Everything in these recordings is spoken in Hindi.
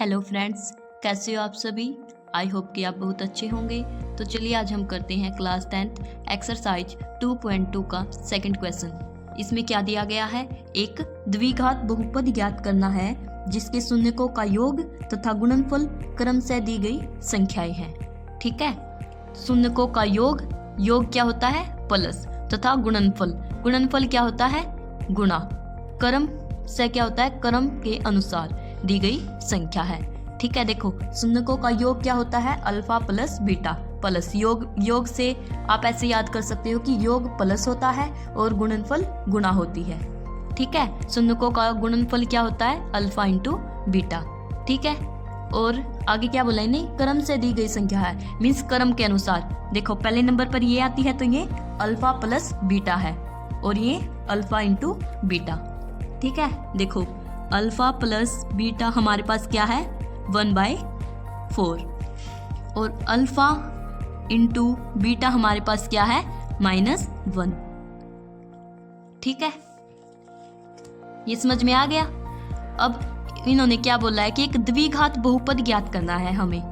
हेलो फ्रेंड्स, कैसे हो आप सभी। आई होप कि आप बहुत अच्छे होंगे। तो चलिए आज हम करते हैं क्लास 10th एक्सरसाइज 2.2 का सेकंड क्वेश्चन। इसमें क्या दिया गया है, एक द्विघात बहुपद ज्ञात करना है जिसके शून्यकों का योग तथा गुणनफल क्रम से दी गई संख्याएं हैं। ठीक है, शून्यकों का योग क्या होता है प्लस, तथा गुणनफल क्या होता है गुणा, क्रम से क्या होता है क्रम के अनुसार दी गई संख्या है। ठीक है, देखो शून्यकों का योग क्या होता है अल्फा प्लस बीटा प्लस योग से आप ऐसे याद कर सकते हो कि योग प्लस होता है और गुणनफल गुणा होती है। ठीक है, शून्यकों का गुणनफल क्या होता है अल्फा इंटू बीटा। ठीक है, और आगे क्या बोला इन्हें क्रम से दी गई संख्या है, मीन्स क्रम के अनुसार। देखो पहले नंबर पर ये आती है तो ये अल्फा प्लस बीटा है और ये अल्फा इंटू बीटा। ठीक है, देखो अल्फा प्लस बीटा हमारे पास क्या है 1/4 और अल्फा इंटू बीटा हमारे पास क्या है -1। ठीक है, ये समझ में आ गया। अब इन्होंने क्या बोला है कि एक द्विघात बहुपद ज्ञात करना है हमें।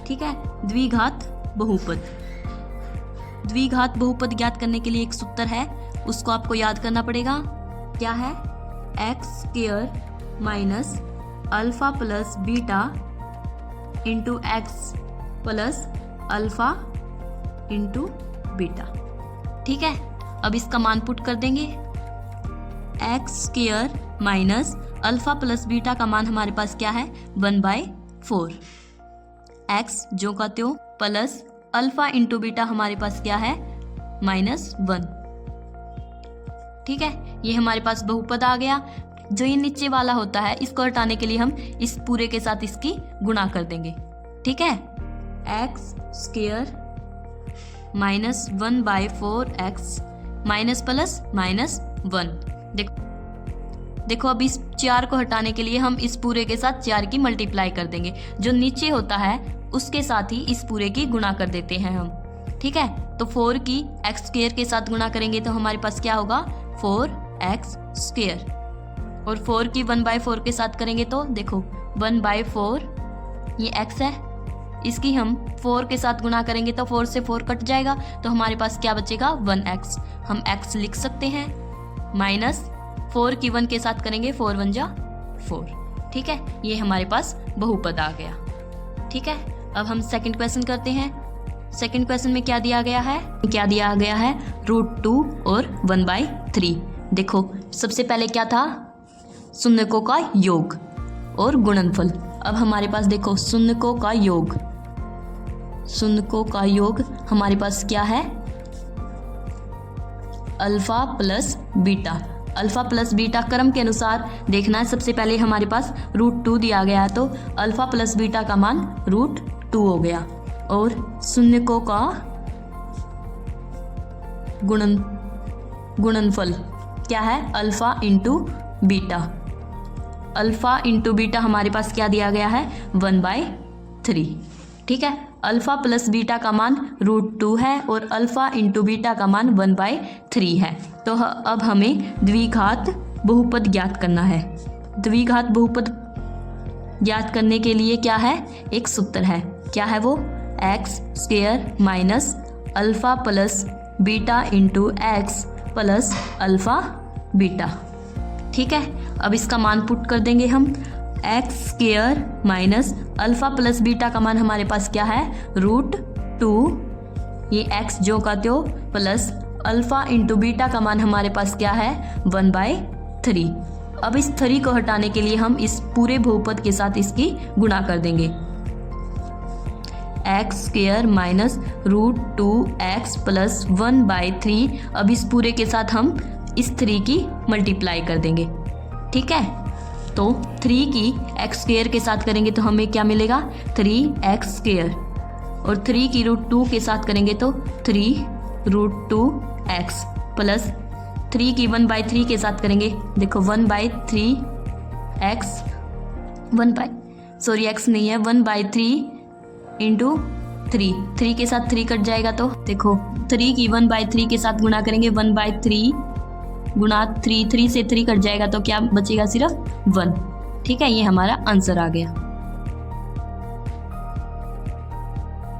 ठीक है, द्विघात बहुपद ज्ञात करने के लिए एक सूत्र है, उसको आपको याद करना पड़ेगा। क्या है x² minus alpha plus beta into x plus alpha into beta. ठीक है, अब इसका मान पुट कर देंगे। x² minus alpha plus beta का मान हमारे पास क्या है 1/4, x जो का त्यों प्लस अल्फा इंटू बीटा हमारे पास क्या है -1। ठीक है, ये हमारे पास बहुपद आ गया। जो ये नीचे वाला होता है इसको हटाने के लिए हम इस पूरे के साथ इसकी गुणा कर देंगे। ठीक है, x² minus 1/4x minus plus -1। देखो अब इस 4 को हटाने के लिए हम इस पूरे के साथ 4 की मल्टीप्लाई कर देंगे। जो नीचे होता है उसके साथ ही इस पूरे की गुणा कर देते हैं हम। ठीक है, तो 4 की x² के साथ गुणा करेंगे तो हमारे पास क्या होगा 4x², और 4 की 1/4 के साथ करेंगे तो देखो 1/4 ये x है, इसकी हम 4 के साथ गुणा करेंगे तो 4 से 4 कट जाएगा तो हमारे पास क्या बचेगा 1x। हम x लिख सकते हैं माइनस 4 की 1 के साथ करेंगे 4 1 जा 4। ठीक है, ये हमारे पास बहुपद आ गया। ठीक है, अब हम सेकंड क्वेश्चन करते हैं। सेकंड क्वेश्चन में क्या दिया गया है √2 और 1/3। देखो सबसे पहले क्या था शून्यकों का योग और गुणनफल। अब हमारे पास देखो शून्यकों का योग हमारे पास क्या है अल्फा प्लस बीटा क्रम के अनुसार देखना है। सबसे पहले हमारे पास √2 दिया गया है तो अल्फा प्लस बीटा का मान √2 हो गया, और शून्यकों का गुणनफल क्या है अल्फा इंटू बीटा हमारे पास क्या दिया गया है 1/3। ठीक है, अल्फा प्लस बीटा का मान √2 है और अल्फा इंटू बीटा का मान 1/3 है। तो अब हमें द्विघात बहुपद ज्ञात करना है। द्विघात बहुपद ज्ञात करने के लिए क्या है एक सूत्र है, क्या है वो x² minus alpha plus beta into x plus alpha beta. ठीक है, अब इसका मान पुट कर देंगे हम। x² minus alpha plus beta का मान हमारे पास क्या है √2, ये x जो का त्यों प्लस अल्फा इंटू बीटा का मान हमारे पास क्या है 1/3। अब इस 3 को हटाने के लिए हम इस पूरे बहुपद के साथ इसकी गुणा कर देंगे। x² minus √2x plus 1/3। अब इस पूरे के साथ हम इस 3 की मल्टीप्लाई कर देंगे। ठीक है, तो 3 की x² के साथ करेंगे तो हमें क्या मिलेगा 3x², और 3 की √2 के साथ करेंगे तो 3√2x प्लस 3 की 1/3 के साथ करेंगे देखो 1/3x x नहीं है 1/3 इंटू 3 के साथ 3 कट जाएगा तो देखो 3 की 1/3 के साथ गुणा करेंगे 1/3 गुणा 3 से 3 कट जाएगा तो क्या बचेगा सिर्फ 1। ठीक है, ये हमारा आंसर आ गया।